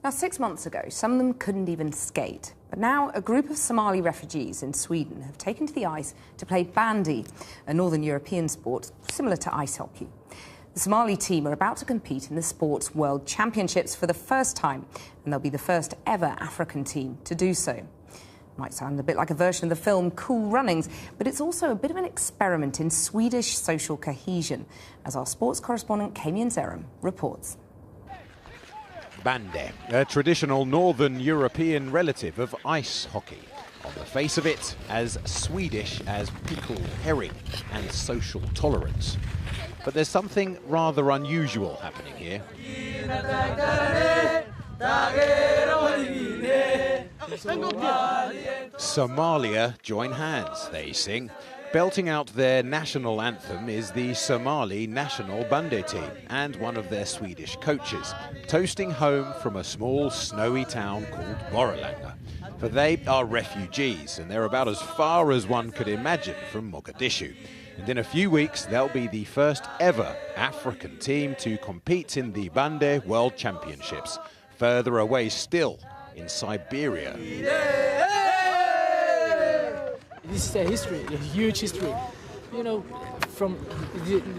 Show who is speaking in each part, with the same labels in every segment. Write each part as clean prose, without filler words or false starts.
Speaker 1: Now, 6 months ago, some of them couldn't even skate. But now, a group of Somali refugees in Sweden have taken to the ice to play bandy, a northern European sport similar to ice hockey. The Somali team are about to compete in the sport's World Championships for the first time, and they'll be the first ever African team to do so. Might sound a bit like a version of the film Cool Runnings, but it's also a bit of an experiment in Swedish social cohesion, as our sports correspondent Kamian Zerum reports.
Speaker 2: Bandy, a traditional northern European relative of ice hockey. On the face of it, as Swedish as pickled herring and social tolerance. But there's something rather unusual happening here. Somalia join hands, they sing. Belting out their national anthem is the Somali national Bandy team and one of their Swedish coaches, toasting home from a small snowy town called Borlänge. For they are refugees and they're about as far as one could imagine from Mogadishu. And in a few weeks, they'll be the first ever African team to compete in the Bandy World Championships, further away still in Siberia.
Speaker 3: This is a history, a huge history. You know,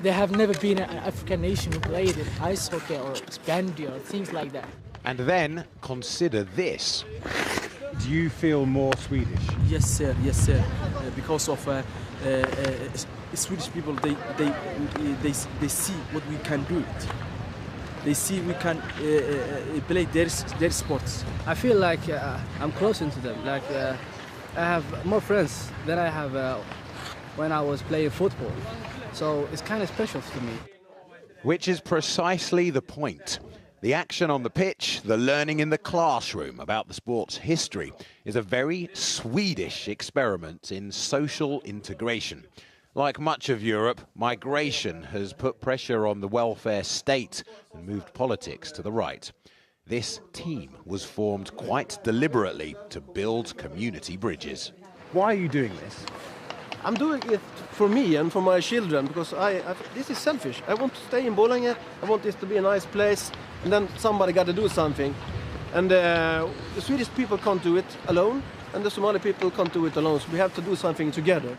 Speaker 3: there have never been an African nation who played in ice hockey or bandy or things like that.
Speaker 2: And then consider this.
Speaker 4: Do you feel more Swedish?
Speaker 5: Yes, sir. Yes, sir. Because of Swedish people, they see what we can do. They see we can play their sports.
Speaker 6: I feel like I'm closer to them. Like I have more friends than I have when I was playing football. So it's kind of special to me.
Speaker 2: Which is precisely the point. The action on the pitch, the learning in the classroom about the sport's history is a very Swedish experiment in social integration. Like much of Europe, migration has put pressure on the welfare state and moved politics to the right. This team was formed quite deliberately to build community bridges.
Speaker 4: Why are you doing this?
Speaker 7: I'm doing it for me and for my children because this is selfish. I want to stay in Borlänge. I want this to be a nice place, and then somebody got to do something. And the Swedish people can't do it alone, and the Somali people can't do it alone. So we have to do something together.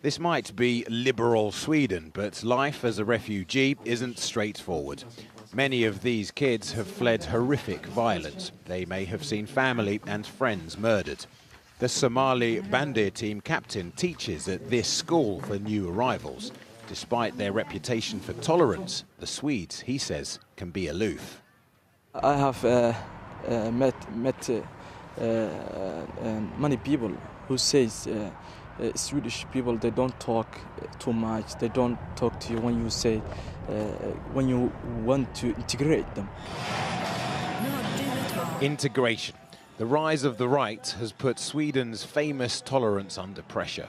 Speaker 2: This might be liberal Sweden, but life as a refugee isn't straightforward. Many of these kids have fled horrific violence. They may have seen family and friends murdered. The Somali Bandy team captain teaches at this school for new arrivals. Despite their reputation for tolerance, the Swedes, he says, can be aloof.
Speaker 5: I have met many people who says Swedish people, they don't talk too much. They don't talk to you when you say, when you want to integrate them.
Speaker 2: Integration. The rise of the right has put Sweden's famous tolerance under pressure.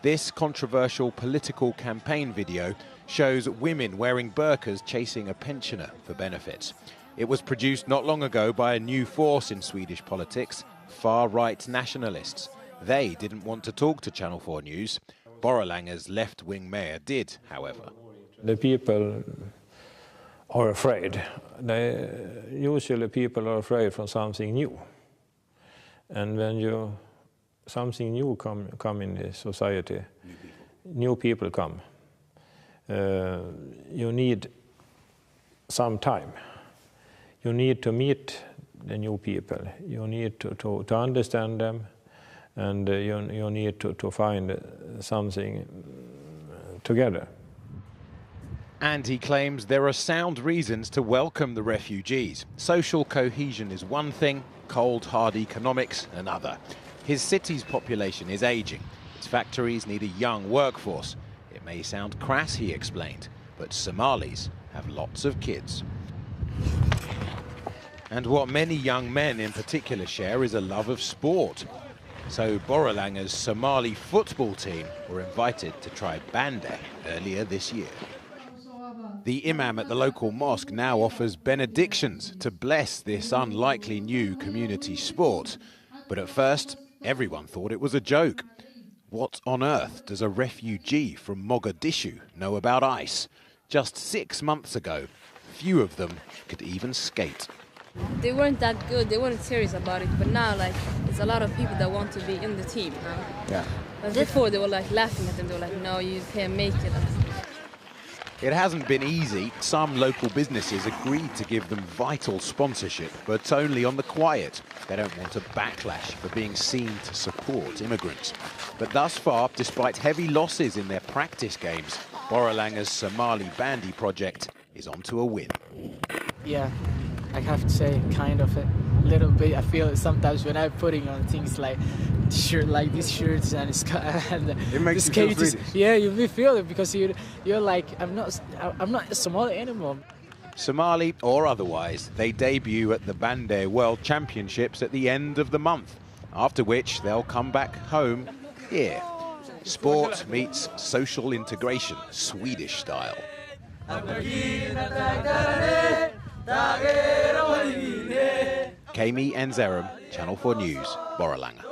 Speaker 2: This controversial political campaign video shows women wearing burqas chasing a pensioner for benefits. It was produced not long ago by a new force in Swedish politics, far-right nationalists. They didn't want to talk to Channel 4 News. Borlänge's left-wing mayor did, however.
Speaker 8: The people are afraid. Usually people are afraid from something new. And when something new come in the society, new people come. You need some time. You need to meet the new people. You need to understand them, and you need to find something together.
Speaker 2: And he claims there are sound reasons to welcome the refugees. Social cohesion is one thing, cold, hard economics another. His city's population is aging. Its factories need a young workforce. It may sound crass, he explained, but Somalis have lots of kids. And what many young men in particular share is a love of sport. So Borlänge's Somali football team were invited to try Bandy earlier this year. The imam at the local mosque now offers benedictions to bless this unlikely new community sport. But at first, everyone thought it was a joke. What on earth does a refugee from Mogadishu know about ice? Just 6 months ago, few of them could even skate.
Speaker 9: They weren't that good, they weren't serious about it, but now like it's a lot of people that want to be in the team now.
Speaker 2: Yeah.
Speaker 9: But before they were like laughing at them, they were like, no, you can't make it.
Speaker 2: It hasn't been easy. Some local businesses agreed to give them vital sponsorship, but only on the quiet. They don't want a backlash for being seen to support immigrants. But thus far, despite heavy losses in their practice games, Boralanga's Somali Bandy project is on to a win.
Speaker 3: Yeah, I have to say kind of a little bit. I feel it sometimes when I'm putting on things like these shirts and
Speaker 4: It makes
Speaker 3: the
Speaker 4: you feel
Speaker 3: skates.
Speaker 4: Swedish.
Speaker 3: Yeah, you feel it because you're like I'm not Somali anymore.
Speaker 2: Somali or otherwise, they debut at the Bandy World Championships at the end of the month, after which they'll come back home here. Sport meets social integration, Swedish style. Kami Enzerum, Channel 4 News, Boralanga.